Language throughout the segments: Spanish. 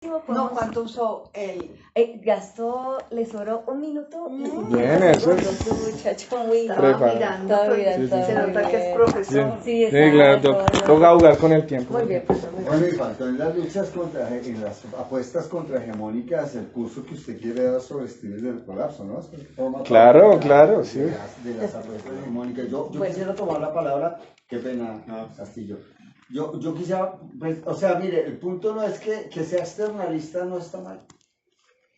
No, ¿cuánto usó él? Gastó, le sobró un minuto. Bien, eso es. Su muchacho muy Estaba Estaba mirando, Sí, sí, se sí. nota que es bien. profesor. Sí, Sí, claro, exacto. toca jugar con el tiempo. Muy bien, profesor, muy bien. Bueno, y faltó en las luchas contra, en las apuestas contrahegemónicas, el curso que usted quiere dar sobre estilos del colapso, ¿no? Eso forma parte Claro, de la- claro, de sí. de las apuestas hegemónicas. Yo Bueno. quisiera tomar la palabra, qué pena, Castillo. Yo quisiera, pues, o sea, mire, el punto no es que sea externalista, no está mal.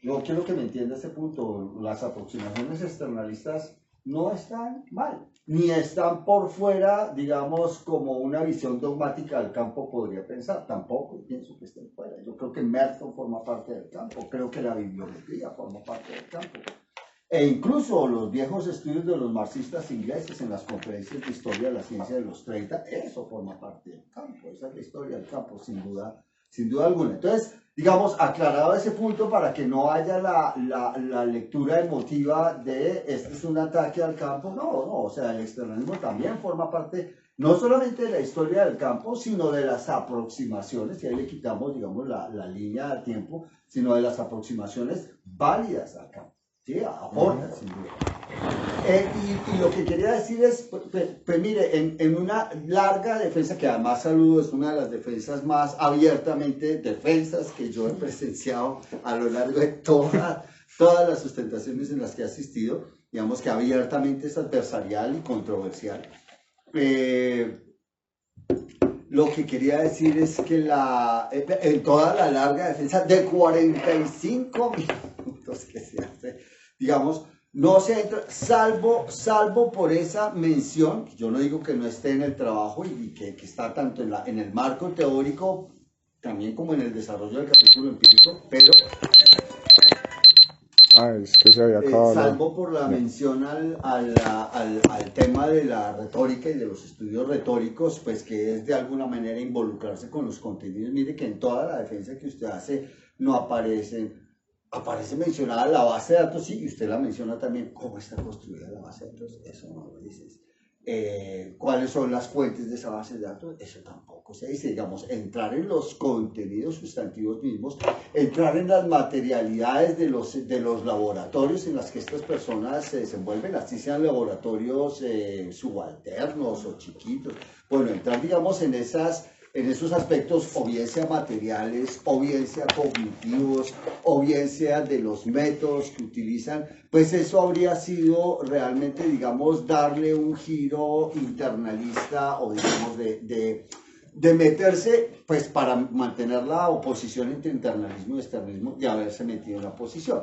Yo quiero que me entienda ese punto. Las aproximaciones externalistas no están mal, ni están por fuera, digamos, como una visión dogmática del campo podría pensar. Tampoco pienso que estén fuera. Yo creo que Merton forma parte del campo, creo que la bibliometría forma parte del campo. E incluso los viejos estudios de los marxistas ingleses en las conferencias de historia de la ciencia de los 30, eso forma parte del campo. Esa es la historia del campo, sin duda alguna. Entonces, digamos, aclarado ese punto para que no haya la lectura emotiva de este es un ataque al campo. No, o sea, el externalismo también forma parte no solamente de la historia del campo, sino de las aproximaciones, y ahí le quitamos, digamos, la línea de tiempo, sino de las aproximaciones válidas al campo. Sí, aporta, sin duda. Y lo que quería decir es, pues mire, en una larga defensa, que además saludo, es una de las defensas más abiertamente defensas que yo he presenciado a lo largo de todas las sustentaciones en las que he asistido, digamos que abiertamente es adversarial y controversial. Lo que quería decir es que en toda la larga defensa de 45 minutos que se hace, digamos, no se entra, salvo por esa mención, yo no digo que no esté en el trabajo y que está tanto en el marco teórico, también como en el desarrollo del capítulo empírico, pero Es que se había acabado. salvo por la mención al tema de la retórica y de los estudios retóricos, pues que es de alguna manera involucrarse con los contenidos. Mire que en toda la defensa que usted hace no aparece mencionada la base de datos, sí, y usted la menciona también, cómo está construida la base de datos, eso no lo dices. ¿Cuáles son las fuentes de esa base de datos? Eso tampoco se dice. Digamos, entrar en los contenidos sustantivos mismos, entrar en las materialidades de los laboratorios en las que estas personas se desenvuelven, así sean laboratorios subalternos o chiquitos. Bueno, entrar, digamos, en esos aspectos, o bien sea materiales, o bien sea cognitivos, o bien sea de los métodos que utilizan, pues eso habría sido realmente, digamos, darle un giro internalista o, digamos, de meterse, pues para mantener la oposición entre internalismo y externismo, de haberse metido en la oposición.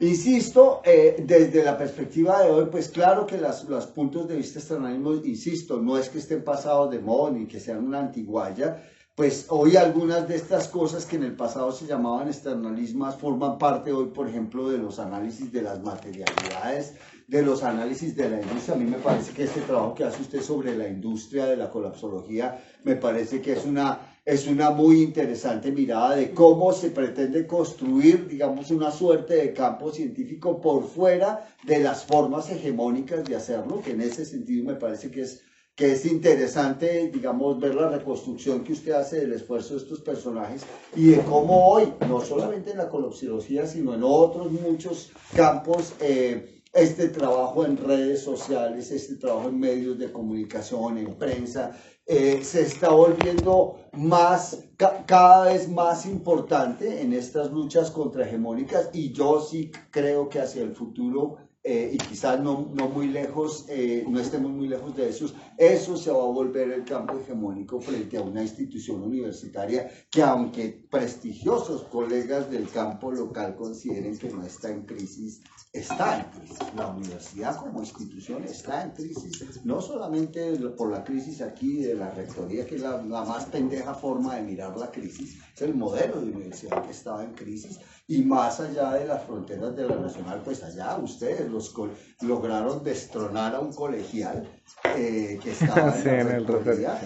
Insisto, desde la perspectiva de hoy, pues claro que los puntos de vista externalismo, insisto, no es que estén pasados de moda ni que sean una antiguaya, pues hoy algunas de estas cosas que en el pasado se llamaban externalismas forman parte hoy, por ejemplo, de los análisis de las materialidades, de los análisis de la industria. A mí me parece que este trabajo que hace usted sobre la industria de la colapsología, me parece que es una muy interesante mirada de cómo se pretende construir, digamos, una suerte de campo científico por fuera de las formas hegemónicas de hacerlo, que en ese sentido me parece que es interesante, digamos, ver la reconstrucción que usted hace del esfuerzo de estos personajes y de cómo hoy, no solamente en la colapsología, sino en otros muchos campos, este trabajo en redes sociales, este trabajo en medios de comunicación, en prensa, se está volviendo cada vez más importante en estas luchas contrahegemónicas, y yo sí creo que hacia el futuro, y quizás no muy lejos, no estemos muy lejos de eso se va a volver el campo hegemónico frente a una institución universitaria que, aunque prestigiosos colegas del campo local consideren que no está en crisis, está en crisis. La universidad como institución está en crisis, no solamente por la crisis aquí de la rectoría, que es la más pendeja forma de mirar la crisis, es el modelo de universidad que estaba en crisis, y más allá de las fronteras de la nacional, pues allá ustedes lograron destronar a un colegial que estaba Sí, en en la el rectoría.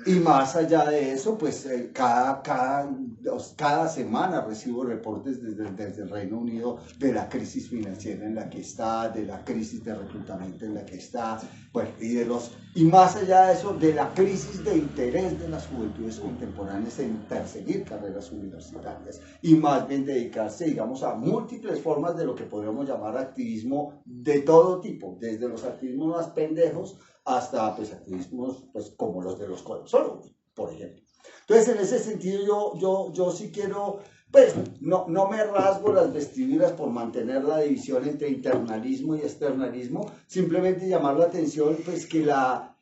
Y más allá de eso, pues cada semana recibo reportes desde el Reino Unido de la crisis financiera en la que está, de la crisis de reclutamiento en la que está, pues, y más allá de eso, de la crisis de interés de las juventudes contemporáneas en perseguir carreras universitarias y más bien dedicarse, digamos, a múltiples formas de lo que podríamos llamar activismo de todo tipo, desde los activismos más pendejos hasta pues activismos pues como los de los colexiólogos, por ejemplo. Entonces, en ese sentido, yo sí quiero, pues, no me rasgo las vestiduras por mantener la división entre internalismo y externalismo, simplemente llamar la atención, pues, que la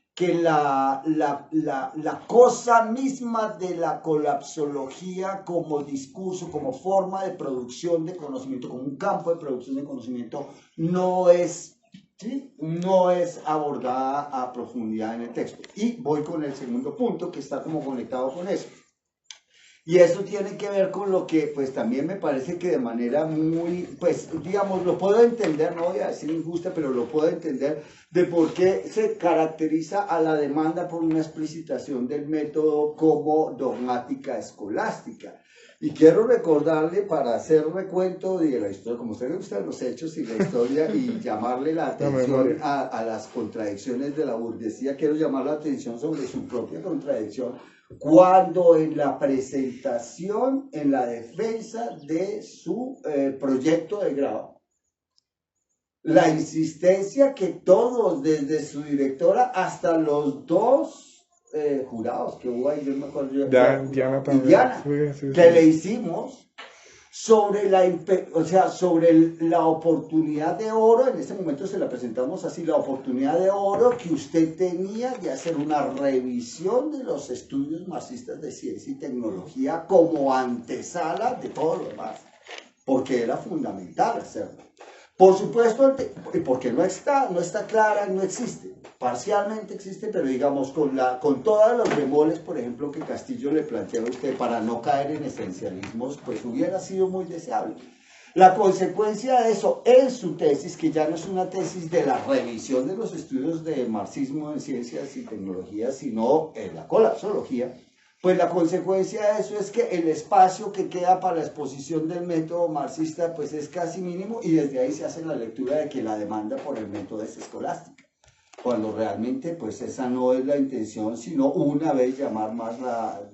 cosa misma de la colapsología como discurso, como forma de producción de conocimiento, como un campo de producción de conocimiento, no es abordada a profundidad en el texto. Y voy con el segundo punto que está como conectado con eso. Y eso tiene que ver con lo que, pues también me parece que de manera muy, pues digamos, lo puedo entender, no voy a decir injusta, pero lo puedo entender de por qué se caracteriza a la demanda por una explicitación del método como dogmática escolástica. Y quiero recordarle, para hacer recuento de la historia, como a usted le gustan los hechos y la historia, y llamarle la atención a las contradicciones de la burguesía, quiero llamar la atención sobre su propia contradicción, cuando en la presentación, en la defensa de su proyecto de grado, la insistencia que todos, desde su directora hasta los dos jurados que hubo ahí, yo me acuerdo, Diana también. Diana, Sí. que le hicimos sobre sobre la oportunidad de oro, en este momento se la presentamos así, la oportunidad de oro que usted tenía de hacer una revisión de los estudios marxistas de ciencia y tecnología como antesala de todo lo demás, porque era fundamental hacerlo. Por supuesto, porque no está clara, no existe. Parcialmente existe, pero digamos con todos los bemoles, por ejemplo, que Castillo le plantea a usted para no caer en esencialismos, pues hubiera sido muy deseable. La consecuencia de eso en su tesis, que ya no es una tesis de la revisión de los estudios de marxismo en ciencias y tecnologías, sino en la colapsología, pues la consecuencia de eso es que el espacio que queda para la exposición del método marxista pues es casi mínimo, y desde ahí se hace la lectura de que la demanda por el método es escolástica, cuando realmente pues esa no es la intención, sino una vez llamar más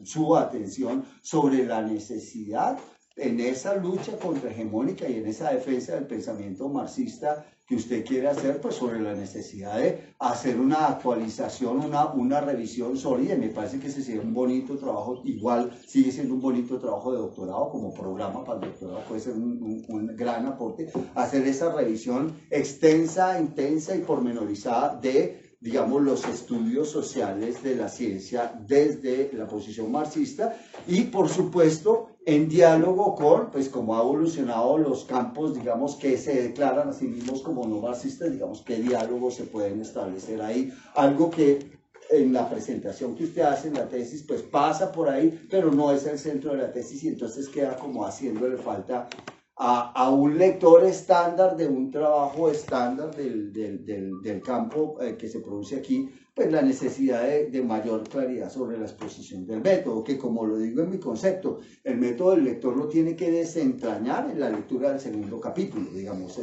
su atención sobre la necesidad en esa lucha contrahegemónica y en esa defensa del pensamiento marxista que usted quiere hacer, pues sobre la necesidad de hacer una actualización, una revisión sólida. Y me parece que ese sería un bonito trabajo, igual sigue siendo un bonito trabajo de doctorado, como programa para el doctorado puede ser un gran aporte, hacer esa revisión extensa, intensa y pormenorizada de, digamos, los estudios sociales de la ciencia desde la posición marxista y, por supuesto, en diálogo con, pues, cómo ha evolucionado los campos, digamos, que se declaran a sí mismos como no marxistas, digamos, qué diálogos se pueden establecer ahí, algo que en la presentación que usted hace en la tesis, pues pasa por ahí, pero no es el centro de la tesis y entonces queda como haciéndole falta a un lector estándar de un trabajo estándar del campo que se produce aquí, pues la necesidad de mayor claridad sobre la exposición del método, que como lo digo en mi concepto, el método del lector lo tiene que desentrañar en la lectura del segundo capítulo, digamos,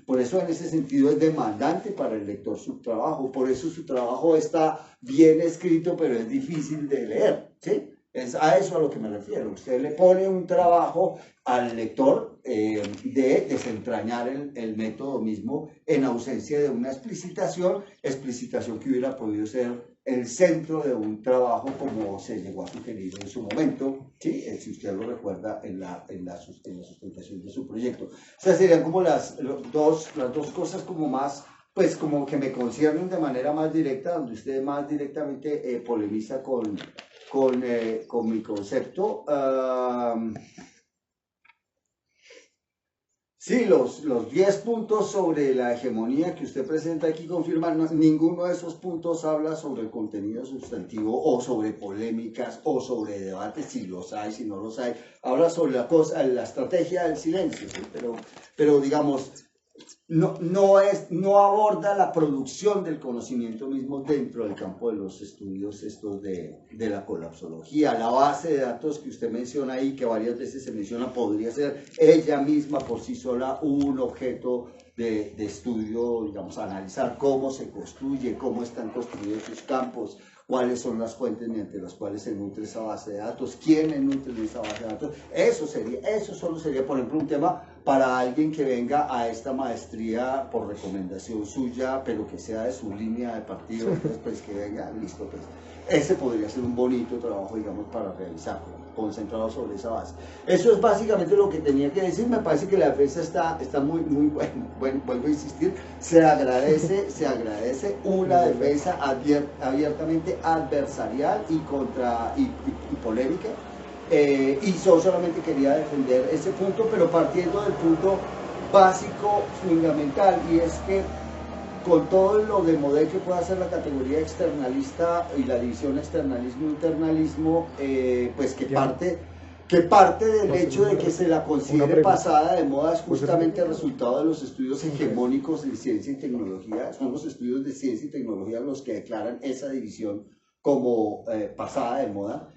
por eso en ese sentido es demandante para el lector su trabajo, por eso su trabajo está bien escrito, pero es difícil de leer, ¿sí? Es a eso a lo que me refiero. Usted le pone un trabajo al lector de desentrañar el método mismo en ausencia de una explicitación que hubiera podido ser el centro de un trabajo como se llegó a sugerir en su momento, ¿sí? Si usted lo recuerda en la sustentación de su proyecto. O sea, serían como las dos cosas como más, pues como que me conciernen de manera más directa, donde usted más directamente polemiza con mi concepto. Sí, los 10 puntos sobre la hegemonía que usted presenta aquí confirman, ninguno de esos puntos habla sobre el contenido sustantivo o sobre polémicas o sobre debates, si los hay, si no los hay. Habla sobre la estrategia del silencio, ¿sí? Pero digamos, no aborda la producción del conocimiento mismo dentro del campo de los estudios estos de la colapsología. La base de datos que usted menciona ahí, que varias veces se menciona, podría ser ella misma por sí sola un objeto de estudio, digamos, analizar cómo se construye, cómo están construidos sus campos, cuáles son las fuentes mediante las cuales se nutre esa base de datos, quiénes nutren esa base de datos. Eso solo sería, por ejemplo, un tema para alguien que venga a esta maestría por recomendación suya, pero que sea de su línea de partido, entonces pues que venga, listo, pues ese podría ser un bonito trabajo, digamos, para realizar, concentrado sobre esa base. Eso es básicamente lo que tenía que decir. Me parece que la defensa está muy bueno. Bueno, vuelvo a insistir, se agradece una defensa abiertamente adversarial y polémica. Y yo solamente quería defender ese punto, pero partiendo del punto básico, fundamental, y es que con todo lo de modelo que puede hacer la categoría externalista y la división externalismo-internalismo, pues que parte del hecho de que se la considere pasada de moda es justamente el resultado de los estudios hegemónicos de ciencia y tecnología. Son los estudios de ciencia y tecnología los que declaran esa división como pasada de moda.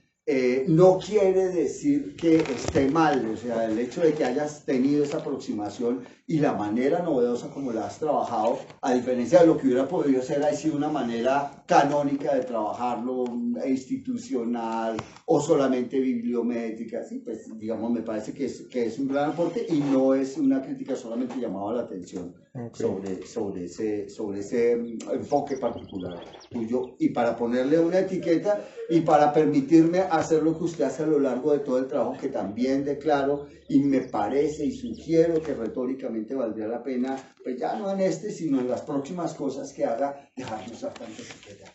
No quiere decir que esté mal, o sea, el hecho de que hayas tenido esa aproximación y la manera novedosa como la has trabajado, a diferencia de lo que hubiera podido ser, ha sido una manera canónica de trabajarlo, institucional o solamente bibliométrica, sí, pues digamos, me parece que es un gran aporte y no es una crítica, solamente llamaba la atención sobre ese enfoque particular tuyo, y para ponerle una etiqueta y para permitirme hacer lo que usted hace a lo largo de todo el trabajo, que también declaro y me parece y sugiero que retóricamente valdría la pena, pues ya no en este, sino en las próximas cosas que haga, dejar de usar tanta etiqueta.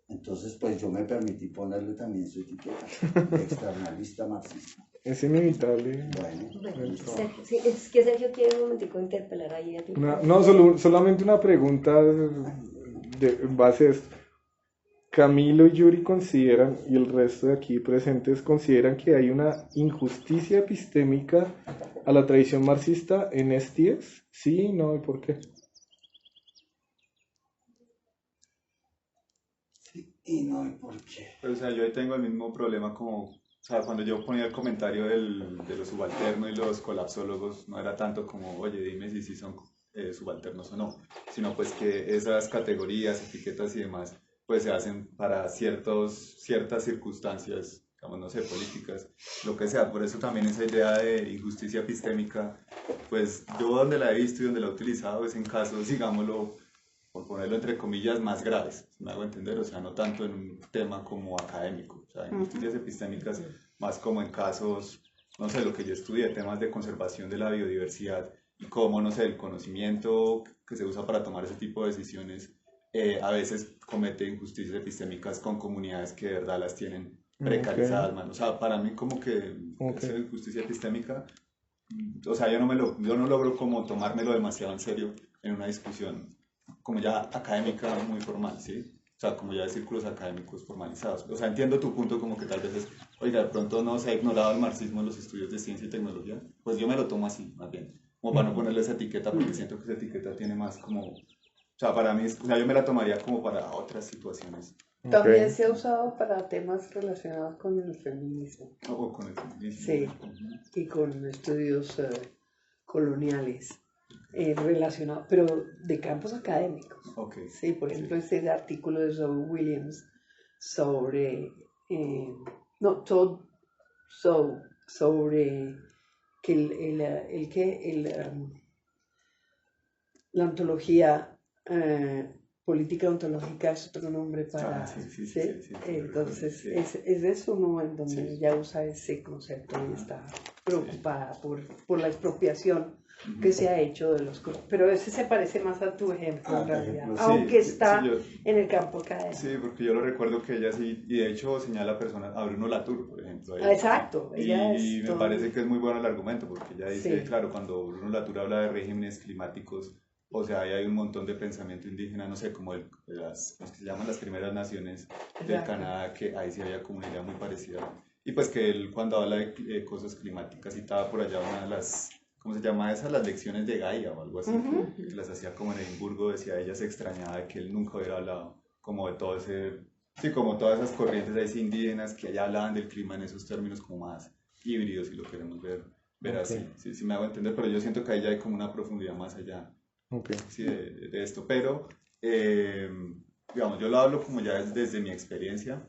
Entonces, pues yo me permití ponerle también su etiqueta, de externalista marxista. Es inevitable. Bueno, Sergio, sí, es que Sergio quiere un momentico interpelar ahí a ti. Solamente una pregunta en base a esto. Camilo y Yuri consideran, y el resto de aquí presentes consideran, que hay una injusticia epistémica a la tradición marxista en STS. ¿Sí? ¿No? ¿Y por qué? Sí, y no, ¿y por qué? Pero, o sea, yo ahí tengo el mismo problema como, o sea, cuando yo ponía el comentario de los subalternos y los colapsólogos, no era tanto como, oye, dime si son subalternos o no, sino pues que esas categorías, etiquetas y demás, pues se hacen para ciertas circunstancias, digamos, no sé, políticas, lo que sea. Por eso también esa idea de injusticia epistémica, pues yo donde la he visto y donde la he utilizado es en casos, digámoslo, por ponerlo entre comillas, más graves, me hago entender, o sea, no tanto en un tema como académico, o sea, injusticias epistémicas más como en casos, no sé, lo que yo estudié, temas de conservación de la biodiversidad y cómo, no sé, el conocimiento que se usa para tomar ese tipo de decisiones a veces comete injusticias epistémicas con comunidades que de verdad las tienen precarizadas, man. O sea, para mí como que esa injusticia epistémica, o sea, yo no logro como tomármelo demasiado en serio en una discusión como ya académica muy formal, ¿sí? O sea, como ya de círculos académicos formalizados. O sea, entiendo tu punto como que tal vez es, oiga, de pronto no se ha ignorado el marxismo en los estudios de ciencia y tecnología. Pues yo me lo tomo así, más bien. Como para no ponerle esa etiqueta, porque siento que esa etiqueta tiene más como... O sea, para mí, o sea, yo me la tomaría como para otras situaciones. También se ha usado para temas relacionados con el feminismo. O con el feminismo. Sí, y con estudios coloniales relacionados, pero de campos académicos. Okay. Sí, por ejemplo, ese artículo de Zoe Williams sobre, sobre que la ontología política ontológica es otro nombre para... Sí. Entonces, es eso, ¿no? En donde ella usa ese concepto y está preocupada por la expropiación que se ha hecho de los... Pero ese se parece más a tu ejemplo, en realidad, aunque está en el campo académico. Sí, porque yo lo recuerdo que ella sí, y de hecho señala a Bruno Latour, por ejemplo. Exacto. Y me parece que es muy bueno el argumento, porque ella dice, claro, cuando Bruno Latour habla de regímenes climáticos, o sea, ahí hay un montón de pensamiento indígena, no sé, como las que se llaman las primeras naciones del Canadá, que ahí sí había como una idea muy parecida. Y pues que él cuando habla de cosas climáticas citaba por allá una de las ¿cómo se llama esa? Las lecciones de Gaia o algo así, que las hacía como en Edimburgo, decía, ella se extrañaba de que él nunca hubiera hablado como de todo ese, sí, como todas esas corrientes ahí indígenas que allá hablaban del clima en esos términos como más híbridos, si lo queremos ver así, sí me hago entender, pero yo siento que ahí ya hay como una profundidad más allá sí, de esto, pero digamos, yo lo hablo como ya desde mi experiencia,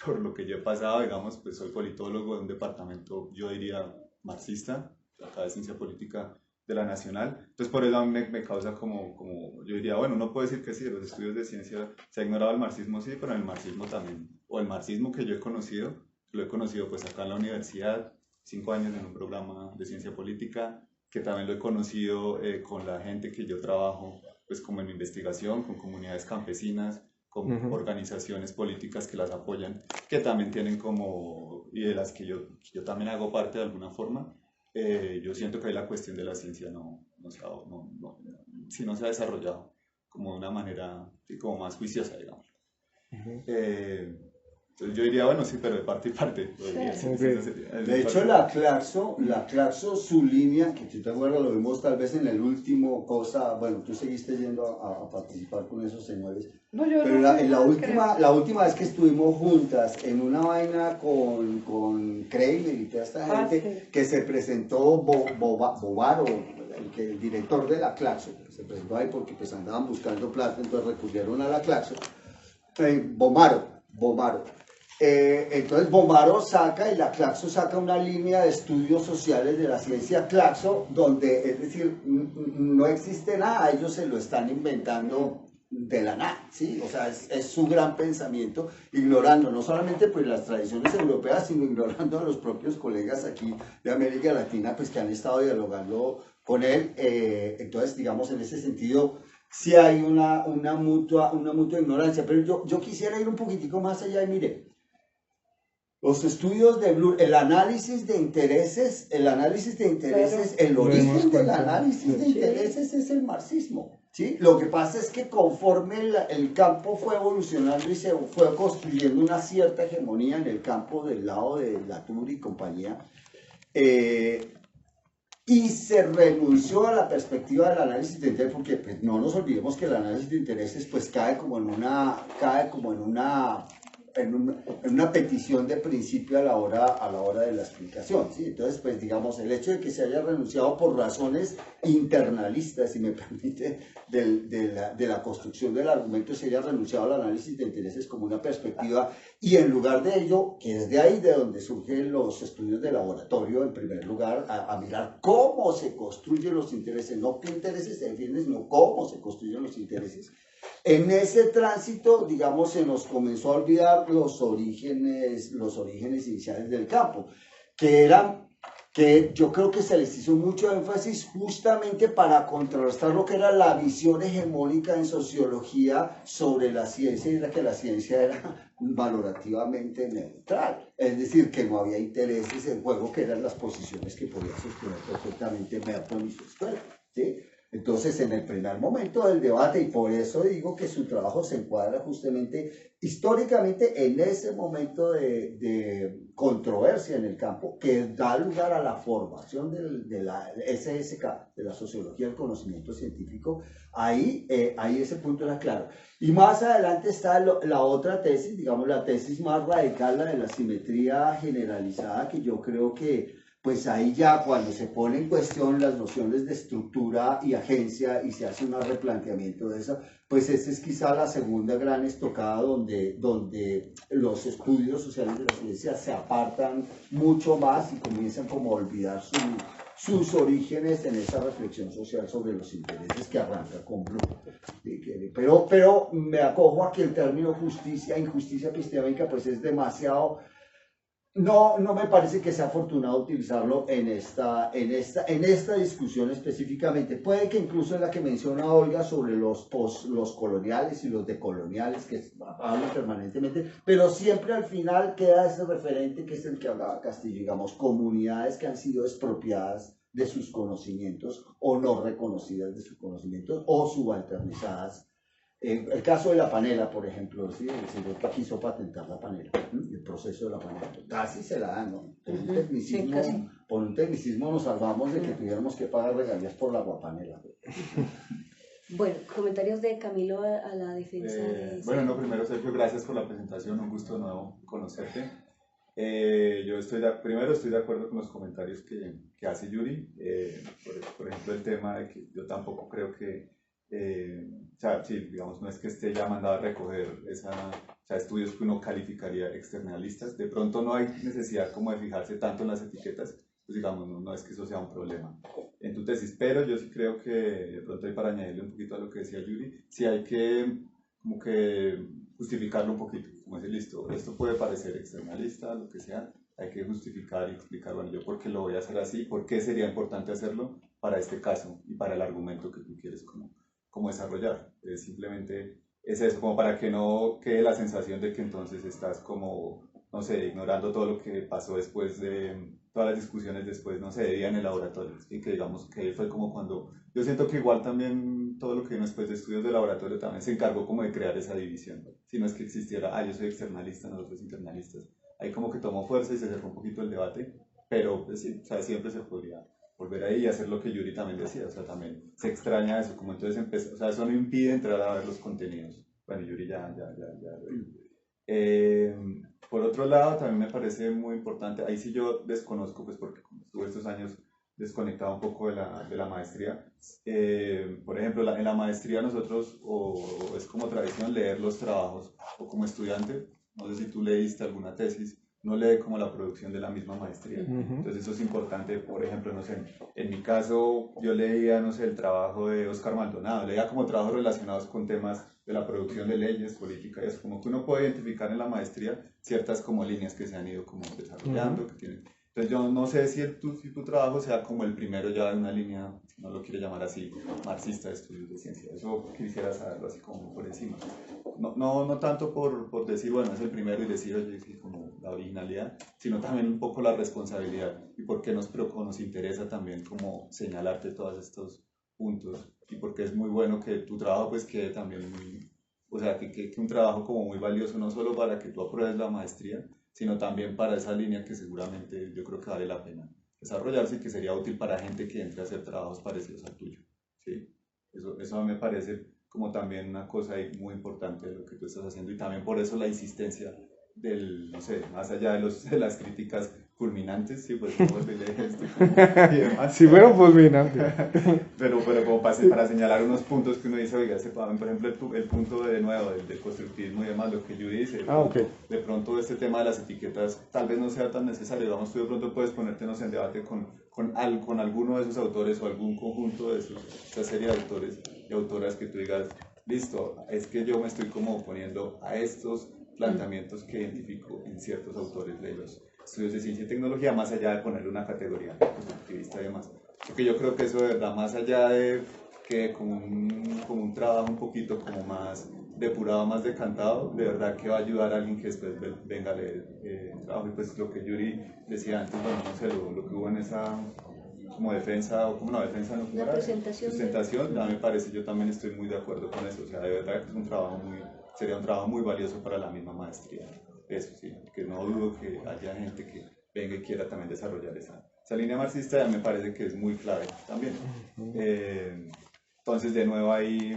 por lo que yo he pasado, digamos, pues soy politólogo de un departamento, yo diría, marxista, acá de Ciencia Política de la Nacional, entonces por eso a mí me causa como, yo diría, bueno, uno puede decir que sí, de los estudios de ciencia se ha ignorado el marxismo, sí, pero en el marxismo también, o el marxismo que yo he conocido, lo he conocido pues acá en la universidad, 5 años en un programa de Ciencia Política, que también lo he conocido con la gente que yo trabajo, pues como en mi investigación, con comunidades campesinas, con organizaciones políticas que las apoyan, que también tienen como, y de las que yo también hago parte de alguna forma, yo siento que ahí la cuestión de la ciencia no se ha desarrollado como de una manera sí, como más juiciosa, digamos. Entonces yo diría, bueno, sí, pero de parte y parte. De hecho, la Claxo, su línea, que tú te acuerdas, lo vimos tal vez en el último cosa, bueno, tú seguiste yendo a participar con esos señores, no, yo pero no, la última vez que estuvimos juntas en una vaina con Kramer y toda esta gente, sí. que se presentó Bovaro, el director de la Claxo, se presentó ahí porque pues andaban buscando plata, entonces recurrieron a la Claxo, Bomaro. Entonces Bomaro saca y la Claxo saca una línea de estudios sociales de la ciencia Claxo, donde es decir, no existe nada, ellos se lo están inventando de la nada, ¿sí? O sea, es su gran pensamiento, ignorando no solamente pues las tradiciones europeas, sino ignorando a los propios colegas aquí de América Latina, pues que han estado dialogando con él. Entonces, digamos, en ese sentido, sí hay una mutua ignorancia, pero yo quisiera ir un poquitico más allá y mire, los estudios de Bloom, el análisis de intereses, el origen del análisis de intereses es el marxismo, ¿sí? Lo que pasa es que conforme el campo fue evolucionando y se fue construyendo una cierta hegemonía en el campo del lado de Latour y compañía, y se renunció a la perspectiva del análisis de intereses, porque pues, no nos olvidemos que el análisis de intereses pues cae como en una petición de principio a la hora de la explicación, ¿sí? Entonces, pues digamos, el hecho de que se haya renunciado por razones internalistas, si me permite, de la construcción del argumento, se haya renunciado al análisis de intereses como una perspectiva, y en lugar de ello, que es de ahí de donde surgen los estudios de laboratorio, en primer lugar, a mirar cómo se construyen los intereses, no qué intereses se defienden, sino cómo se construyen los intereses. En ese tránsito, digamos, se nos comenzó a olvidar los orígenes iniciales del campo, que yo creo que se les hizo mucho énfasis justamente para contrarrestar lo que era la visión hegemónica en sociología sobre la ciencia, y era que la ciencia era valorativamente neutral, es decir, que no había intereses en juego, que eran las posiciones que podía sostener perfectamente Merton y su escuela, ¿sí? Entonces, en el primer momento del debate, y por eso digo que su trabajo se encuadra justamente históricamente en ese momento de controversia en el campo, que da lugar a la formación de la SSK, de la Sociología del Conocimiento Científico, ahí ese punto era claro. Y más adelante está la otra tesis, digamos la tesis más radical, la de la simetría generalizada, que yo creo que pues ahí ya cuando se pone en cuestión las nociones de estructura y agencia y se hace un replanteamiento de eso, pues esa es quizá la segunda gran estocada donde los estudios sociales de la ciencia se apartan mucho más y comienzan como a olvidar sus orígenes en esa reflexión social sobre los intereses que arranca con Bloom. Pero me acojo a que el término injusticia epistémica, pues es demasiado... No me parece que sea afortunado utilizarlo en esta discusión específicamente. Puede que incluso en la que menciona Olga sobre los coloniales y los decoloniales, que hablan permanentemente, pero siempre al final queda ese referente que es el que hablaba Castillo, digamos, comunidades que han sido expropiadas de sus conocimientos o no reconocidas de sus conocimientos o subalternizadas El caso de la panela, por ejemplo, ¿sí? El señor que quiso patentar la panela, el proceso de la panela, casi se la dan, ¿no? Por un tecnicismo nos salvamos de que tuviéramos que pagar regalías por la aguapanela. Bueno, comentarios de Camilo a la defensa de... Bueno, no, primero Sergio, gracias por la presentación, un gusto de nuevo conocerte. Yo primero estoy de acuerdo con los comentarios que hace Yuri, por ejemplo el tema de que yo tampoco creo que, o sea, sí, digamos, no es que esté ya mandado a recoger o sea, estudios que uno calificaría externalistas, de pronto no hay necesidad como de fijarse tanto en las etiquetas, pues digamos, no es que eso sea un problema en tu tesis, pero yo sí creo que de pronto hay para añadirle un poquito a lo que decía Yuri, sí hay que como que justificarlo un poquito, como decir, listo, esto puede parecer externalista, lo que sea, hay que justificar y explicar, bueno, yo por qué lo voy a hacer así, por qué sería importante hacerlo para este caso y para el argumento que tú quieres como desarrollar. Simplemente es eso, como para que no quede la sensación de que entonces estás como, no sé, ignorando todo lo que pasó después de, todas las discusiones después, no sé, de día en el laboratorio, y que digamos que fue como cuando, yo siento que igual también todo lo que vino después de estudios de laboratorio también se encargó como de crear esa división, si no es que existiera, yo soy externalista, nosotros internalistas, ahí como que tomó fuerza y se cerró un poquito el debate, pero pues, sí, o sea, siempre se podría volver ahí y hacer lo que Yuri también decía, o sea, también se extraña eso, como entonces empezó, o sea, eso no impide entrar a ver los contenidos. Bueno, Yuri ya. Por otro lado, también me parece muy importante, ahí sí yo desconozco, pues porque como estuve estos años desconectado un poco de la maestría, por ejemplo, en la maestría nosotros, o es como tradición leer los trabajos, o como estudiante, no sé si tú leíste alguna tesis, no lee como la producción de la misma maestría. Entonces eso es importante, por ejemplo, no sé, en mi caso yo leía, no sé, el trabajo de Oscar Maldonado, leía como trabajos relacionados con temas de la producción de leyes, política, y es como que uno puede identificar en la maestría ciertas como líneas que se han ido como desarrollando, que tienen. Entonces yo no sé si tu trabajo sea como el primero ya de una línea, si no lo quiere llamar así, marxista de estudios de ciencia, eso quisiera saberlo así como por encima. No tanto por decir, bueno, es el primero y decir, oye, sí, como la originalidad, sino también un poco la responsabilidad y por qué nos interesa también como señalarte todos estos puntos y porque es muy bueno que tu trabajo pues quede también muy, o sea, que un trabajo como muy valioso no solo para que tú apruebes la maestría, sino también para esa línea que seguramente yo creo que vale la pena desarrollarse y que sería útil para gente que entre a hacer trabajos parecidos al tuyo, ¿sí? Eso me parece como también una cosa ahí muy importante de lo que tú estás haciendo y también por eso la insistencia del, no sé, más allá de las críticas fulminantes, sí, pues como el esto y demás. Sí, fueron fulminantes. pero como para señalar unos puntos que uno dice, oiga, por ejemplo, el punto de nuevo del constructivismo y demás, lo que yo dice, de pronto este tema de las etiquetas tal vez no sea tan necesario, digamos, tú de pronto puedes ponértenos en debate con alguno de esos autores o algún conjunto de esa serie de autores y autoras que tú digas, listo, es que yo me estoy como oponiendo a estos planteamientos que identifico en ciertos autores de los estudios de ciencia y tecnología, más allá de ponerle una categoría constructivista y demás. Porque yo creo que eso de verdad, más allá de que como un trabajo un poquito como más depurado, más decantado, de verdad que va a ayudar a alguien que después venga a leer el trabajo. Y pues lo que Yuri decía antes, bueno, no sé, lo que hubo en esa como defensa, o como una defensa, no la presentación, a mí me parece, yo también estoy muy de acuerdo con eso, o sea, de verdad que sería un trabajo muy valioso para la misma maestría, eso sí, que no dudo que haya gente que venga y quiera también desarrollar esa línea marxista, ya me parece que es muy clave también. Entonces, de nuevo ahí,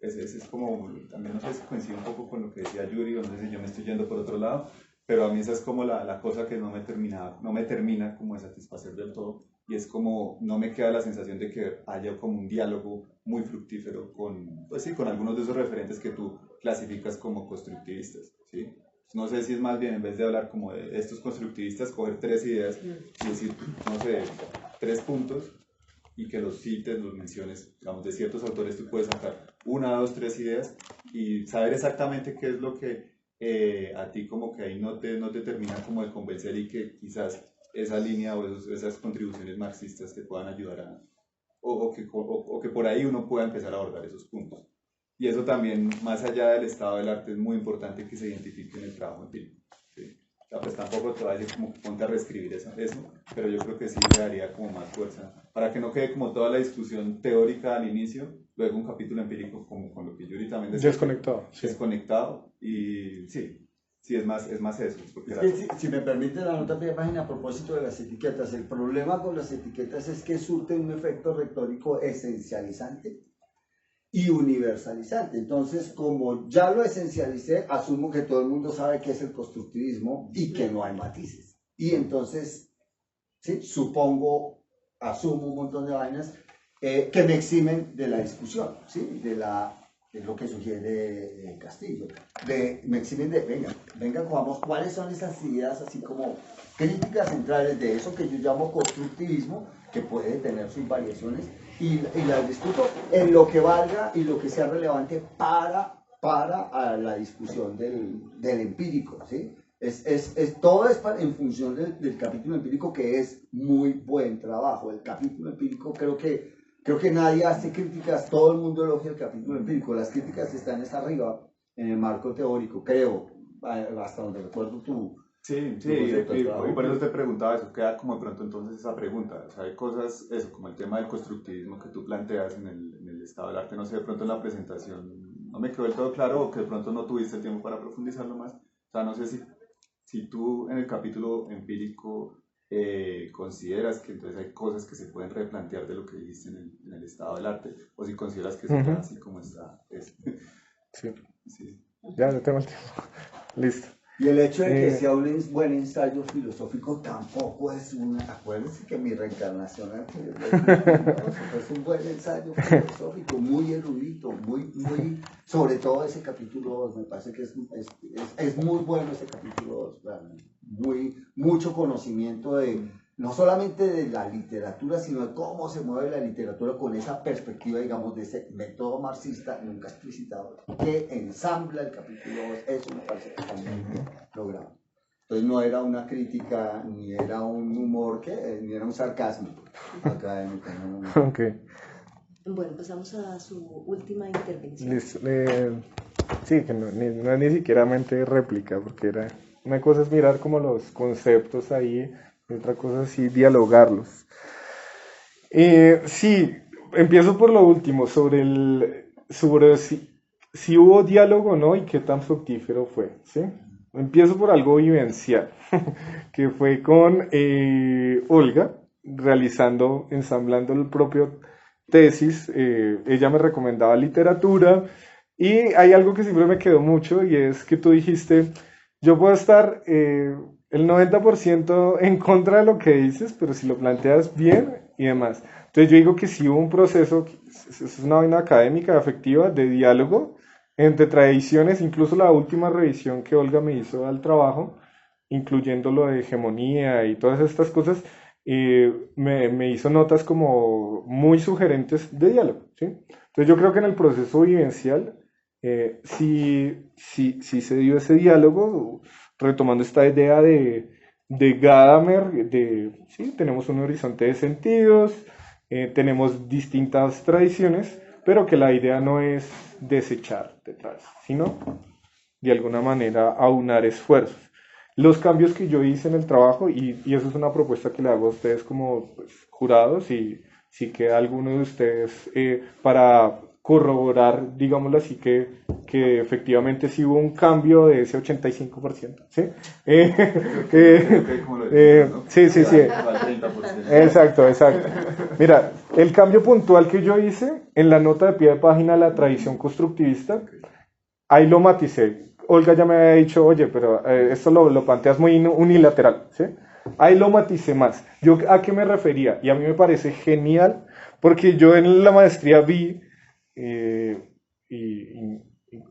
ese es como, también no sé si coincide un poco con lo que decía Yuri, o no sé si yo me estoy yendo por otro lado, pero a mí esa es como la cosa que no me termina como de satisfacer del todo, y es como no me queda la sensación de que haya como un diálogo muy fructífero pues sí, con algunos de esos referentes que tú clasificas como constructivistas, ¿sí? No sé si es más bien, en vez de hablar como de estos constructivistas, coger 3 ideas y decir, no sé, 3 puntos y que los cites, los menciones, digamos, de ciertos autores tú puedes sacar 1, 2, 3 ideas y saber exactamente qué es lo que a ti como que ahí no te termina como de convencer y que quizás esa línea o esas contribuciones marxistas te puedan ayudar o que por ahí uno pueda empezar a abordar esos puntos. Y eso también, más allá del estado del arte, es muy importante que se identifique en el trabajo empírico, ¿sí? O sea, pues tampoco te va a decir como que ponte a reescribir eso, pero yo creo que sí le daría como más fuerza, para que no quede como toda la discusión teórica al inicio luego un capítulo empírico como con lo que Yuri también decía. Desconectado. Sí. Desconectado y sí, es más eso. Porque si me permite la nota de página a propósito de las etiquetas, el problema con las etiquetas es que surten un efecto retórico esencializante y universalizante. Entonces, como ya lo esencialicé, asumo que todo el mundo sabe qué es el constructivismo y que no hay matices. Y entonces, ¿sí? Asumo un montón de vainas que me eximen de la discusión, ¿sí? Es lo que sugiere Castillo. Me eximen de, venga, cojamos cuáles son esas ideas así como críticas centrales de eso que yo llamo constructivismo, que puede tener sus variaciones, y las discuto en lo que valga y lo que sea relevante para la discusión del empírico, ¿sí? Todo es en función del capítulo empírico, que es muy buen trabajo. El capítulo empírico creo que nadie hace críticas, todo el mundo elogia el capítulo empírico. Las críticas están arriba en el marco teórico, creo, hasta donde recuerdo tú. Sí, y por eso te preguntaba eso, queda como de pronto entonces esa pregunta, o sea, hay cosas, eso, como el tema del constructivismo que tú planteas en el estado del arte, no sé, de pronto en la presentación no me quedó del todo claro, o que de pronto no tuviste el tiempo para profundizarlo más, o sea, no sé si tú en el capítulo empírico consideras que entonces hay cosas que se pueden replantear de lo que dijiste en el estado del arte, o si consideras que está así como está. Sí. Ya tengo el tiempo. Listo. Y el hecho de que sea un buen ensayo filosófico tampoco es acuérdense que mi reencarnación es un buen ensayo filosófico, muy erudito, muy, sobre todo ese capítulo 2, me parece que es muy bueno ese capítulo 2, mucho conocimiento no solamente de la literatura, sino de cómo se mueve la literatura con esa perspectiva, digamos, de ese método marxista nunca explicitado, que ensambla el capítulo 2. Eso me parece que está muy logrado. Entonces no era una crítica, ni era un humor, ni era un sarcasmo académico. No. Okay. Bueno, pasamos a su última intervención. Sí, que no es ni siquiera mente réplica, porque una cosa es mirar como los conceptos ahí, y otra cosa es sí dialogarlos. Sí, empiezo por lo último, sobre si hubo diálogo o no y qué tan fructífero fue, ¿sí? Empiezo por algo vivencial, que fue con Olga, ensamblando el propio tesis. Ella me recomendaba literatura y hay algo que siempre me quedó mucho, y es que tú dijiste, yo puedo estar el 90% en contra de lo que dices, pero si lo planteas bien y demás. Entonces yo digo que sí hubo un proceso, es una vaina académica, afectiva, de diálogo entre tradiciones. Incluso la última revisión que Olga me hizo al trabajo, incluyendo lo de hegemonía y todas estas cosas, me hizo notas como muy sugerentes de diálogo, ¿sí? Entonces yo creo que en el proceso vivencial sí se dio ese diálogo, retomando esta idea de Gadamer, sí, tenemos un horizonte de sentidos, tenemos distintas tradiciones, pero que la idea no es desechar detrás, sino de alguna manera aunar esfuerzos. Los cambios que yo hice en el trabajo, y eso es una propuesta que le hago a ustedes como jurados, y si queda alguno de ustedes para corroborar, digámoslo así, que efectivamente sí hubo un cambio de ese 85%, ¿sí? Sí. Exacto. Mira, el cambio puntual que yo hice en la nota de pie de página de la tradición constructivista, ahí lo maticé. Olga ya me había dicho, oye, pero esto lo planteas muy unilateral, ¿sí? Ahí lo maticé más. ¿Yo a qué me refería? Y a mí me parece genial, porque yo en la maestría vi, y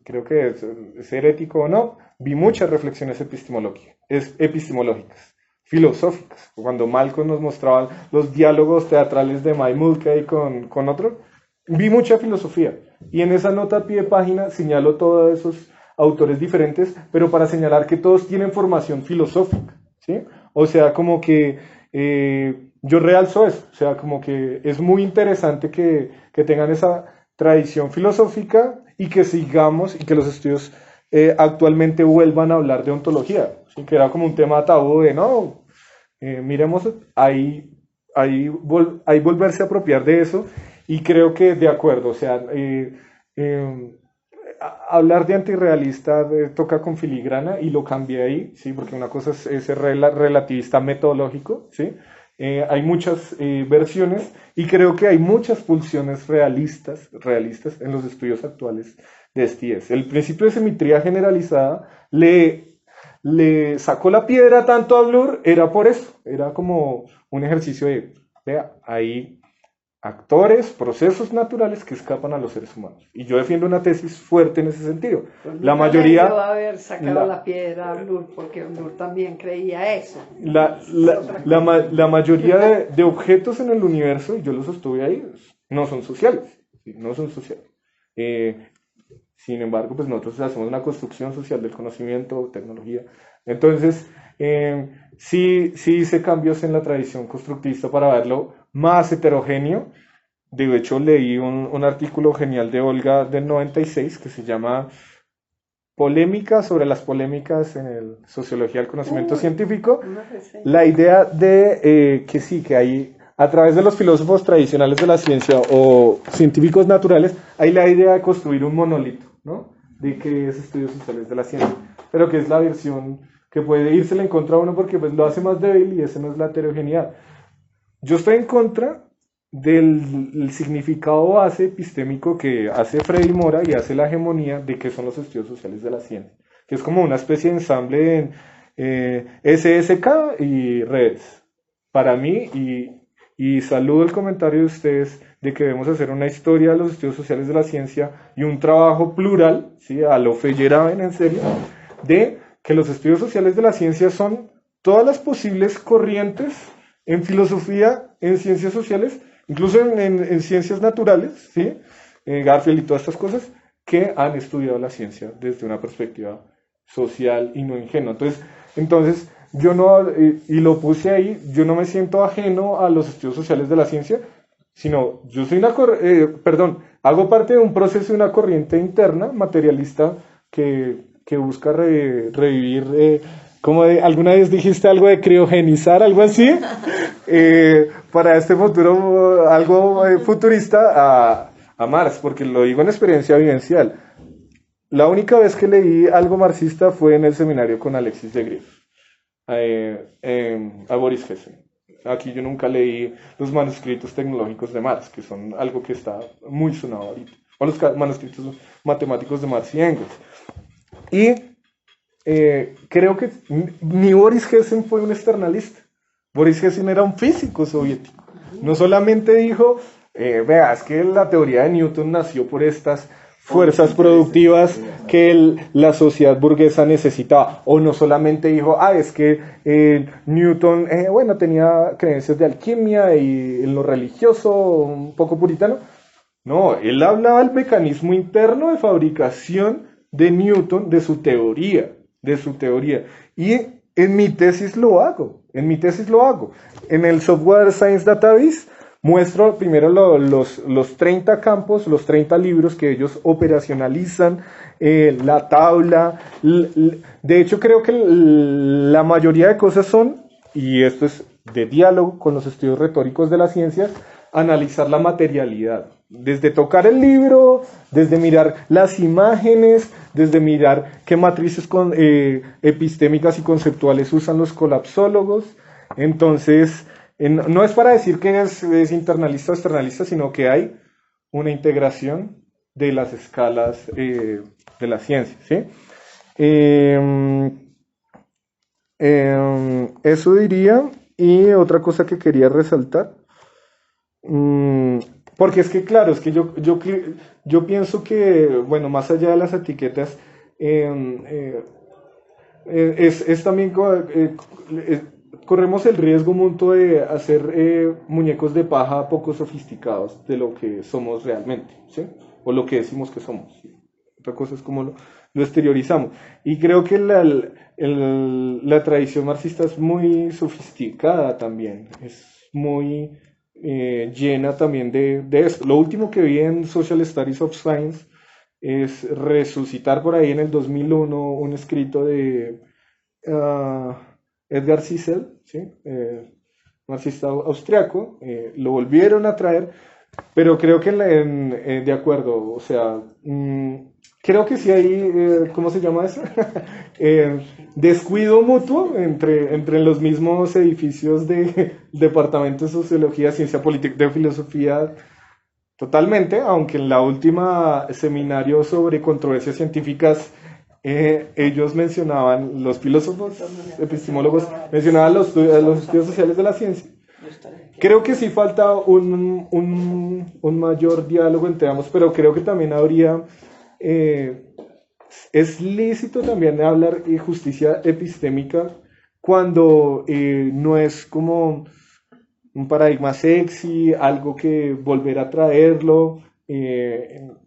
creo que es herético o no, vi muchas reflexiones epistemológicas, filosóficas. Cuando Malcolm nos mostraba los diálogos teatrales de Mulcahy con otro, vi mucha filosofía. Y en esa nota a pie de página señalo todos esos autores diferentes, pero para señalar que todos tienen formación filosófica, ¿sí? O sea, como que yo realzo eso, o sea, como que es muy interesante que tengan esa tradición filosófica y que sigamos, y que los estudios actualmente vuelvan a hablar de ontología, ¿sí? Que era como un tema tabú de, no, miremos ahí volverse a apropiar de eso. Y creo que de acuerdo, o sea, hablar de antirrealista toca con filigrana y lo cambié ahí, ¿sí? Porque una cosa es ser relativista metodológico, ¿sí? Hay muchas versiones y creo que hay muchas pulsiones realistas en los estudios actuales de STS. El principio de simetría generalizada le sacó la piedra tanto a Bloor, era por eso, era como un ejercicio de, vea, hay actores, procesos naturales que escapan a los seres humanos. Y yo defiendo una tesis fuerte en ese sentido. Pues La nunca mayoría... debió haber sacado la piedra a Bloor, porque Bloor también creía eso. La mayoría de objetos en el universo, y yo los sostuve ahí, no son sociales. ¿Sí? No son sociales. Sin embargo, pues nosotros hacemos una construcción social del conocimiento, tecnología. Entonces, sí hice cambios en la tradición constructivista para verlo más heterogéneo. De hecho, leí un artículo genial de Olga del 96 que se llama Polémica sobre las polémicas en el Sociología del Conocimiento Científico. La idea de que sí, que hay, a través de los filósofos tradicionales de la ciencia o científicos naturales, hay la idea de construir un monolito, ¿no? De que es estudios sociales de la ciencia, pero que es la versión que puede írsele en contra a uno porque pues, lo hace más débil y esa no es la heterogeneidad. Yo estoy en contra del significado base epistémico que hace Freddy Mora y hace la hegemonía de que son los estudios sociales de la ciencia, que es como una especie de ensamble en SSK y redes. Para mí, y saludo el comentario de ustedes de que debemos hacer una historia de los estudios sociales de la ciencia y un trabajo plural, ¿sí? A lo Feyerabend en serio, de que los estudios sociales de la ciencia son todas las posibles corrientes en filosofía, en ciencias sociales, incluso en ciencias naturales, ¿sí? Garfield y todas estas cosas, que han estudiado la ciencia desde una perspectiva social y no ingenua. Entonces yo no, y lo puse ahí, yo no me siento ajeno a los estudios sociales de la ciencia, sino yo soy hago parte de un proceso de una corriente interna materialista que busca revivir, como alguna vez dijiste algo de criogenizar, algo así, para este futuro, algo futurista a Marx, porque lo digo en experiencia vivencial. La única vez que leí algo marxista fue en el seminario con Alexis de Grief, a Boris Hessen. Aquí yo nunca leí los manuscritos tecnológicos de Marx, que son algo que está muy sonado ahorita, o los manuscritos matemáticos de Marx y Engels. Y creo que ni Boris Hessen fue un externalista. Boris Hessen era un físico soviético. No solamente dijo, vea, es que la teoría de Newton nació por estas fuerzas productivas que la sociedad burguesa necesitaba. O no solamente dijo, es que Newton, tenía creencias de alquimia y en lo religioso, un poco puritano. No, él hablaba del mecanismo interno de fabricación de Newton, de su teoría. Y en mi tesis lo hago. En el Software Science Database muestro primero los 30 campos, los 30 libros que ellos operacionalizan, la tabla. De hecho, creo que la mayoría de cosas son, y esto es de diálogo con los estudios retóricos de las ciencias, analizar la materialidad. Desde tocar el libro, desde mirar las imágenes, desde mirar qué matrices epistémicas y conceptuales usan los colapsólogos. Entonces, no es para decir que es internalista o externalista, sino que hay una integración de las escalas de la ciencia, ¿sí? Eso diría. Y otra cosa que quería resaltar, porque es que claro, es que yo pienso que, bueno, más allá de las etiquetas, es también corremos el riesgo mutuo de hacer muñecos de paja poco sofisticados de lo que somos realmente, ¿sí? O lo que decimos que somos, ¿sí? Otra cosa es cómo lo exteriorizamos. Y creo que la tradición marxista es muy sofisticada también, es muy llena también de eso. Lo último que vi en Social Studies of Science es resucitar por ahí en el 2001 un escrito de Edgar Sissel, ¿sí? Marxista austriaco, lo volvieron a traer Pero creo que de acuerdo, o sea, creo que sí hay, ¿cómo se llama eso? Descuido mutuo entre los mismos edificios de Departamento de Sociología, Ciencia Política, de Filosofía, totalmente, aunque en la última seminario sobre controversias científicas, ellos mencionaban, los filósofos, epistemólogos, mencionaban los estudios sociales de la ciencia. Creo que sí falta un mayor diálogo entre ambos, pero creo que también habría, es lícito también hablar de justicia epistémica cuando no es como un paradigma sexy, algo que volver a traerlo en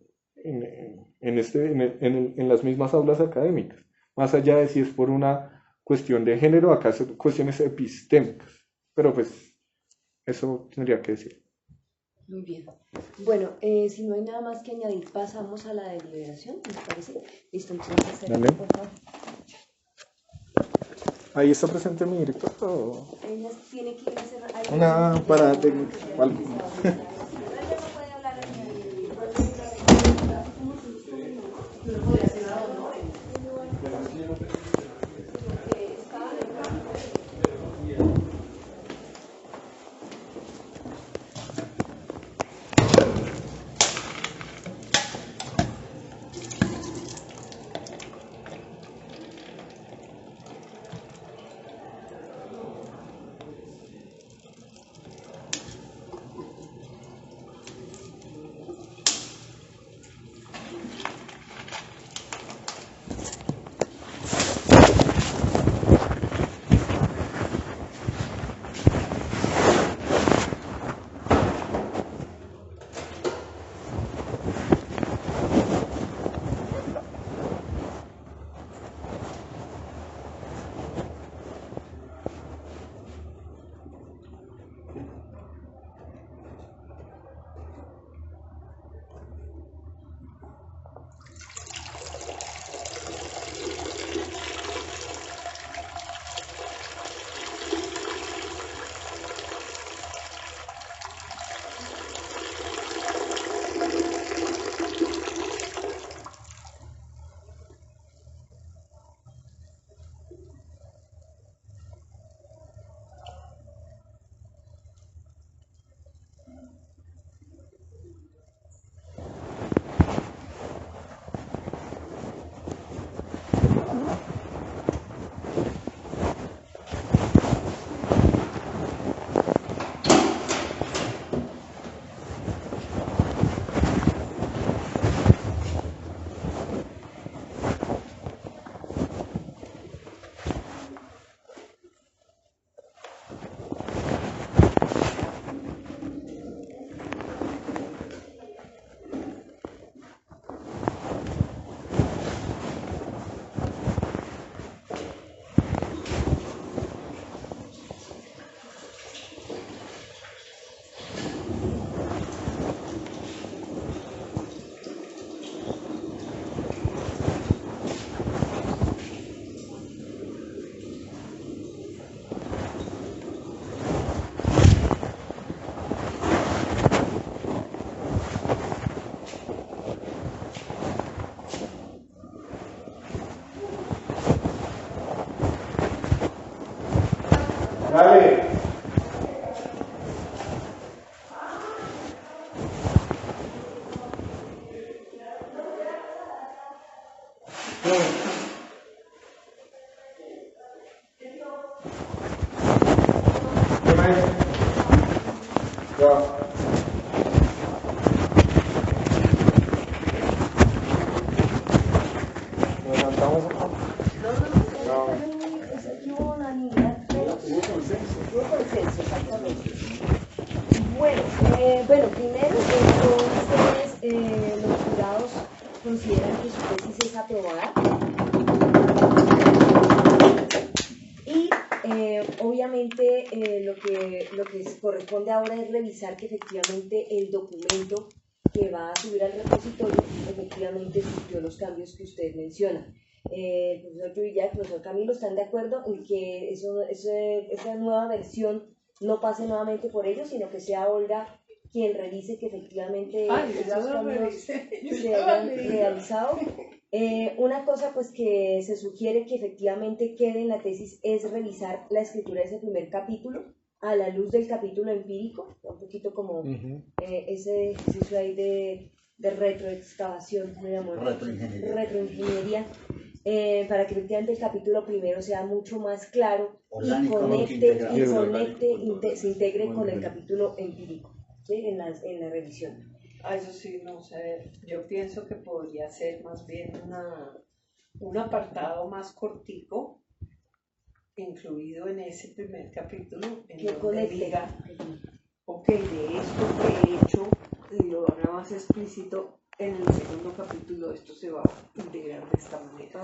las mismas aulas académicas, más allá de si es por una cuestión de género, acá son cuestiones epistémicas, pero pues eso tendría que decir. Muy bien. Bueno, si no hay nada más que añadir, pasamos a la deliberación, ¿me parece? Listo, entonces, Dale. por favor. Ahí está presente mi director. Ella tiene que ir a hacer algo. Una parada técnica o algo. Dale. Bueno, primero, entonces, los jurados consideran que su tesis es aprobada y obviamente lo que corresponde ahora es revisar que efectivamente el documento que va a subir al repositorio efectivamente sufrió los cambios que usted menciona. El profesor Villa y el profesor Camilo están de acuerdo en que esa nueva versión no pase nuevamente por ellos, sino que sea Olga quien revise que efectivamente Ay, yo ya esos lo cambios revisé, yo se ya lo hayan leí. realizado. Una cosa pues que se sugiere que efectivamente quede en la tesis es revisar la escritura de ese primer capítulo a la luz del capítulo empírico, un poquito como ese ejercicio ahí de retroexcavación, ¿cómo le llamamos? Retroingeniería, para que efectivamente el capítulo primero sea mucho más claro Orgánico, se integre con el capítulo empírico, ¿sí? en la revisión. Eso sí, no sé, yo pienso que podría ser más bien un apartado más cortico, incluido en ese primer capítulo, en Que donde conecte. diga, ok, de esto que he hecho, y lo haga más explícito, en el segundo capítulo esto se va a integrar de esta manera.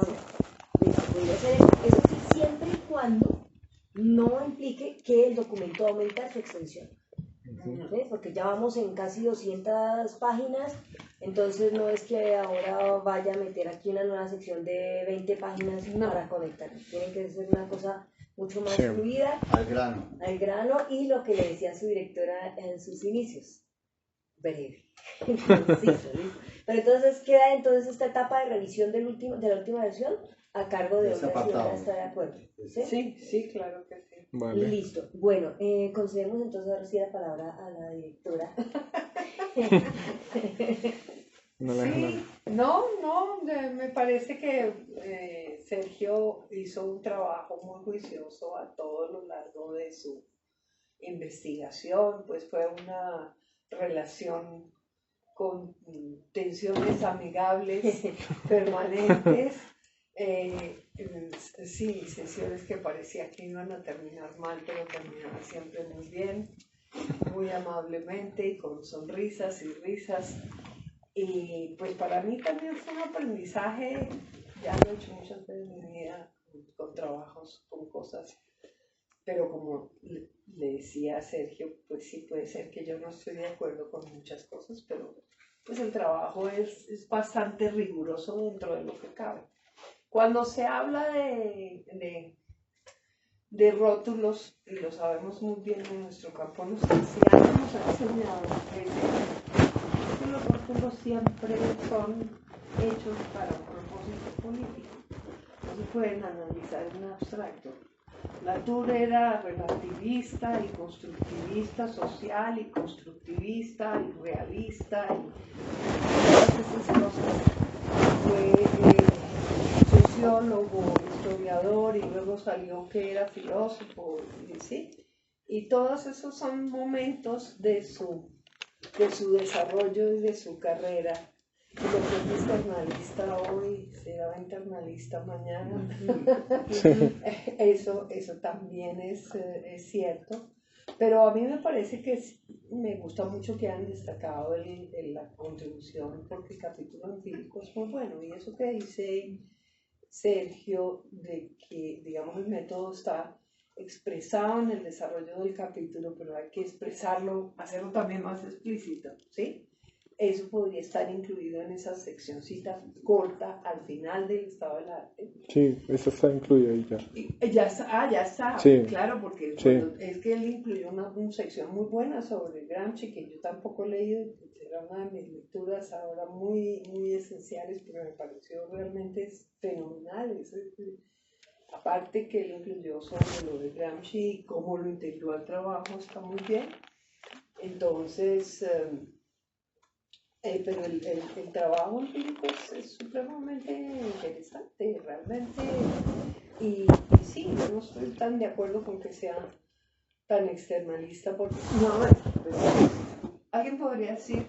Listo, podría ser eso sí, siempre y cuando no implique que el documento aumente su extensión. ¿Sí? Porque ya vamos en casi 200 páginas, entonces no es que ahora vaya a meter aquí una nueva sección de 20 páginas para conectar. Tiene que ser una cosa mucho más fluida, al grano, y lo que le decía su directora en sus inicios, breve. Conciso, ¿listo? Pero entonces queda esta etapa de revisión de la última versión a cargo de otra, si otra está de acuerdo. ¿Sí? Sí, claro que sí. Vale. Listo. Bueno, concedemos entonces ahora sí la palabra a la directora. Sí, no, me parece que Sergio hizo un trabajo muy juicioso a todo lo largo de su investigación, pues fue una relación con tensiones amigables permanentes. Sí, sesiones que parecía que iban a terminar mal, pero terminaban siempre muy bien, muy amablemente y con sonrisas y risas. Y pues para mí también fue un aprendizaje, ya lo he hecho muchas veces en mi vida, con trabajos, con cosas, pero como le decía a Sergio, pues sí puede ser que yo no estoy de acuerdo con muchas cosas, pero pues el trabajo es bastante riguroso dentro de lo que cabe. Cuando se habla de rótulos, y lo sabemos muy bien en nuestro campo, si algo nos ha enseñado es que los rótulos siempre son hechos para un propósito político, no se pueden analizar en abstracto. Latour era relativista y constructivista social y constructivista y realista y todas esas cosas. Fue sociólogo, historiador y luego salió que era filósofo, ¿sí? Y todos esos son momentos de su desarrollo y de su carrera. Y lo que es externalista hoy será internalista mañana. Eso también es cierto. Pero a mí me parece que me gusta mucho que han destacado la contribución, porque el capítulo empírico es muy bueno. Y eso que dice Sergio, de que, digamos, el método está expresado en el desarrollo del capítulo, pero hay que expresarlo, hacerlo también más explícito, ¿sí? Eso podría estar incluido en esa seccioncita corta al final del estado del arte. Sí, eso está incluido ahí ya. Ya está, ya está, Sí. claro, porque Sí. es que él incluyó una sección muy buena sobre Gramsci, que yo tampoco he leído, era una de mis lecturas ahora muy, muy esenciales, pero me pareció realmente fenomenal. Aparte que él incluyó sobre lo de Gramsci y cómo lo integró al trabajo, está muy bien. Entonces, pero el trabajo empírico es supremamente interesante, realmente. Y sí, yo no estoy tan de acuerdo con que sea tan externalista, porque pues, alguien podría decir,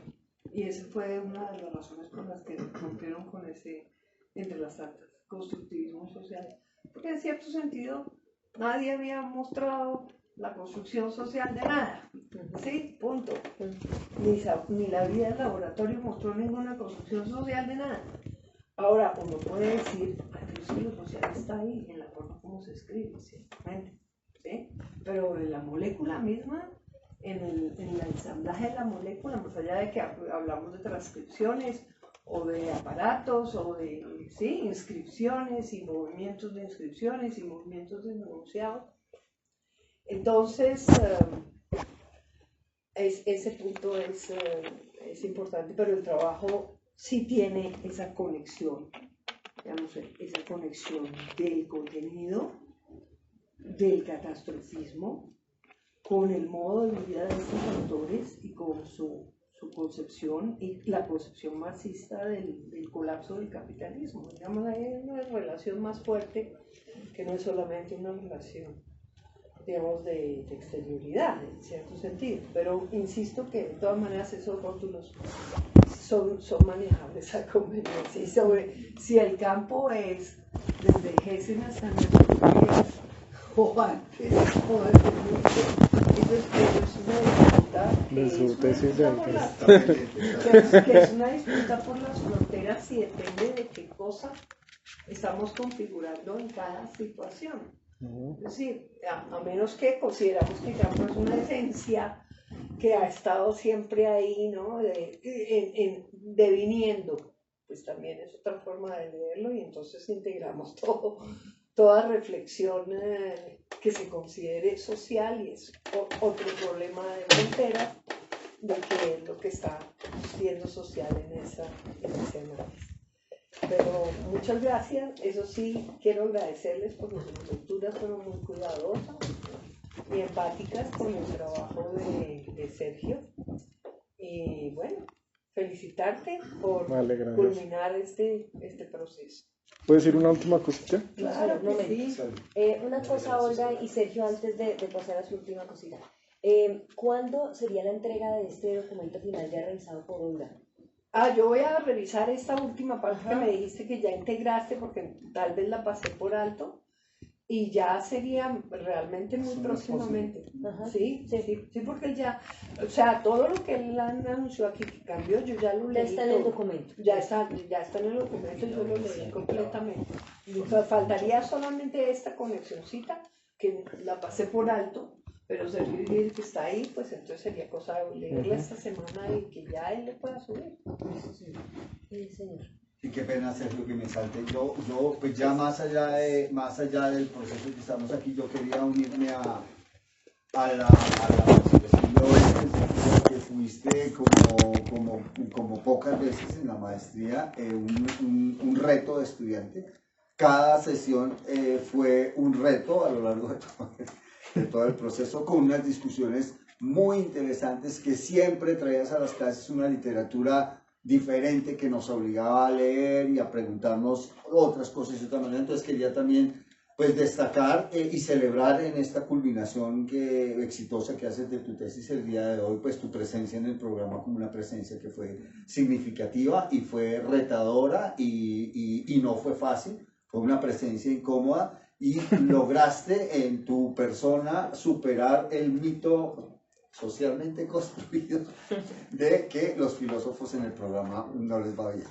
y esa fue una de las razones por las que rompieron con ese, entre las tantas, constructivismo social, porque en cierto sentido nadie había mostrado la construcción social de nada, ¿sí? Punto. Ni la vida del laboratorio mostró ninguna construcción social de nada. Ahora, uno puede decir, pero sí, lo social está ahí, en la forma como se escribe, ciertamente, ¿sí? Pero en la molécula misma, en el ensamblaje de la molécula, más allá de que hablamos de transcripciones, o de aparatos, o de inscripciones y movimientos de inscripciones y movimientos de enunciado. Entonces, ese punto es importante, pero el trabajo sí tiene esa conexión, digamos, esa conexión del contenido, del catastrofismo, con el modo de vida de estos autores y con su concepción y la concepción marxista del colapso del capitalismo. Digamos, hay una relación más fuerte que no es solamente una relación, digamos, de exterioridad, en cierto sentido. Pero insisto que de todas maneras esos rótulos son manejables a conveniencia. Y sobre si el campo es desde Hessen hasta nuestros días, o antes, o desde mucho, eso es una disputa De su tesis de que es una disputa por las fronteras y depende de qué cosa estamos configurando en cada situación. Es decir, a menos que consideramos que el campo es una esencia que ha estado siempre ahí, ¿no? Deviniendo, pues también es otra forma de leerlo y entonces integramos toda reflexión que se considere social y es otro problema de frontera de qué es lo que está siendo social en ese análisis. Pero muchas gracias, eso sí, quiero agradecerles por sus lecturas, fueron muy cuidadosas y empáticas con el trabajo de Sergio. Y bueno, felicitarte por culminar este proceso. ¿Puedes decir una última cosita? Claro que sí. Una cosa, Olga y Sergio, antes de pasar a su última cosita. ¿Cuándo sería la entrega de este documento final ya revisado por Olga? Yo voy a revisar esta última parte que me dijiste que ya integraste porque tal vez la pasé por alto y ya sería realmente muy próximamente. Sí, porque él ya, o sea, todo lo que él anunció aquí que cambió, yo ya lo leí. Ya está en el documento. Ya está en el documento y yo lo leí completamente. Faltaría solamente esta conexioncita que la pasé por alto. Pero Sergio dice que está ahí, pues entonces sería cosa de leerla esta semana y que ya él le pueda subir. Sí, señor. Y qué pena, Sergio, que me salte. Yo pues ya más allá del proceso que estamos aquí, yo quería unirme a la que fuiste como pocas veces en la maestría, un reto de estudiante. Cada sesión fue un reto a lo largo de todo el proceso, con unas discusiones muy interesantes que siempre traías a las clases una literatura diferente que nos obligaba a leer y a preguntarnos otras cosas de otra manera. Entonces quería también pues destacar y celebrar en esta culminación exitosa que haces de tu tesis el día de hoy, pues tu presencia en el programa como una presencia que fue significativa y fue retadora y no fue fácil, fue una presencia incómoda. Y lograste en tu persona superar el mito socialmente construido de que los filósofos en el programa no les va bien.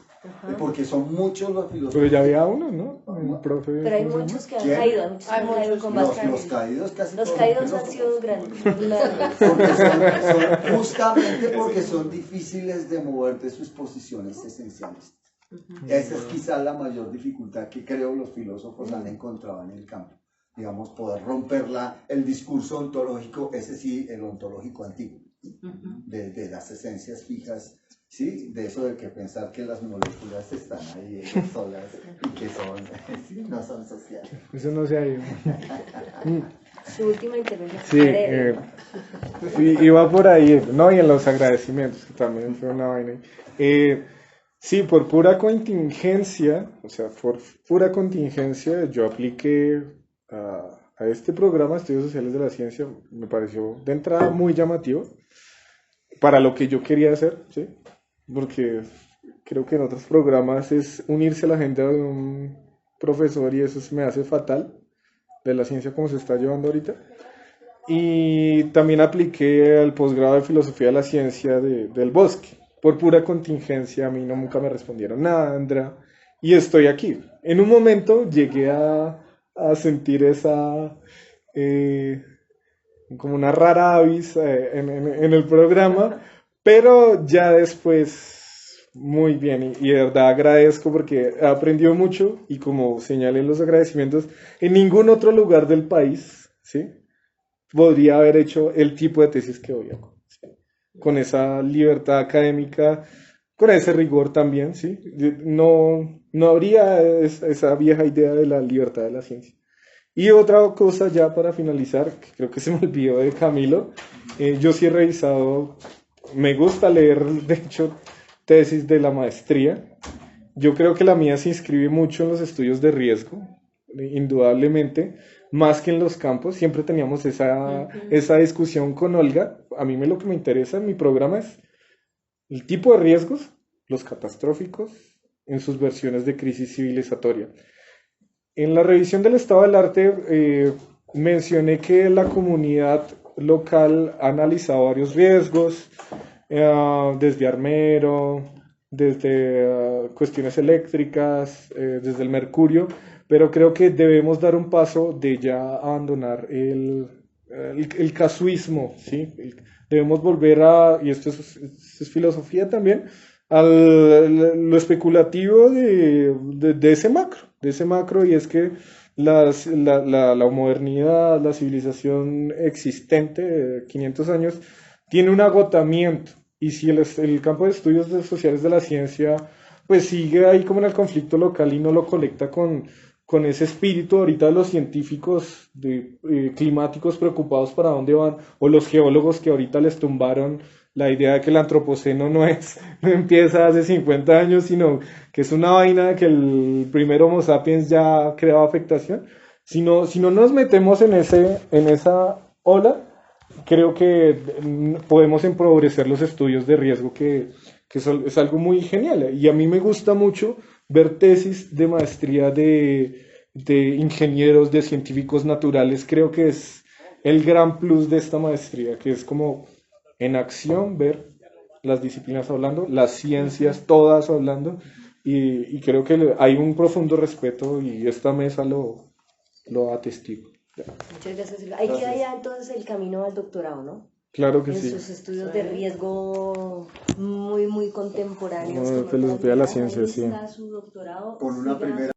Porque son muchos los filósofos. Pero ya había uno, ¿no? Un profe. Pero hay muchos que han caído. Hay muchos con los caídos casi los todos caídos son han sido grandes. porque justamente porque son difíciles de mover de sus posiciones esenciales. Esa es quizás la mayor dificultad que creo los filósofos han encontrado en el campo. Digamos, poder romper el discurso ontológico, ese sí, el ontológico antiguo, de las esencias fijas, ¿sí? De eso de que pensar que las moléculas están ahí solas y que no son sociales. Eso no se ha ido. Su última intervención. Sí, iba por ahí, no, y en los agradecimientos, que también fue una vaina. Sí, por pura contingencia, yo apliqué a este programa Estudios Sociales de la Ciencia. Me pareció de entrada muy llamativo para lo que yo quería hacer, ¿sí? Porque creo que en otros programas es unirse a la agenda de un profesor y eso se me hace fatal de la ciencia como se está llevando ahorita. Y también apliqué al posgrado de Filosofía de la Ciencia del Bosque. Por pura contingencia, a mí nunca me respondieron nada, Andrea, y estoy aquí. En un momento llegué a sentir esa, como una rara avis en el programa, pero ya después, muy bien, y de verdad agradezco porque he aprendido mucho, y como señalé en los agradecimientos, en ningún otro lugar del país, ¿sí?, podría haber hecho el tipo de tesis que hoy hago. ¿Sí? con esa libertad académica, con ese rigor también, ¿sí? No habría esa vieja idea de la libertad de la ciencia. Y otra cosa ya para finalizar, que creo que se me olvidó de Camilo, yo sí he revisado, me gusta leer, de hecho, tesis de la maestría. Yo creo que la mía se inscribe mucho en los estudios de riesgo, indudablemente, más que en los campos. Siempre teníamos esa discusión con Olga. A mí lo que me interesa en mi programa es el tipo de riesgos, los catastróficos, en sus versiones de crisis civilizatoria. En la revisión del estado del arte mencioné que la comunidad local ha analizado varios riesgos, desde armero, desde cuestiones eléctricas, desde el mercurio, pero creo que debemos dar un paso de ya abandonar el casuismo, ¿sí? Debemos volver y esto es filosofía también, a lo especulativo de ese macro, y es que la modernidad, la civilización existente de 500 años, tiene un agotamiento, y si el campo de estudios sociales de la ciencia pues sigue ahí como en el conflicto local y no lo conecta con ese espíritu ahorita de los científicos climáticos preocupados para dónde van, o los geólogos que ahorita les tumbaron la idea de que el antropoceno no empieza hace 50 años, sino que es una vaina de que el primer Homo sapiens ya creaba afectación. Si no nos metemos en esa ola, creo que podemos empobrecer los estudios de riesgo, que es algo muy genial. Y a mí me gusta mucho ver tesis de maestría de ingenieros, de científicos naturales. Creo que es el gran plus de esta maestría, que es como en acción ver las disciplinas hablando, las ciencias todas hablando, y creo que hay un profundo respeto, y esta mesa lo atestigua. Muchas gracias, Silvia. Ahí queda ya entonces el camino al doctorado, ¿no? Claro que en sí. sus estudios de riesgo muy contemporáneos. Filosofía de la ciencia, ahí sí. está su doctorado. Con una primera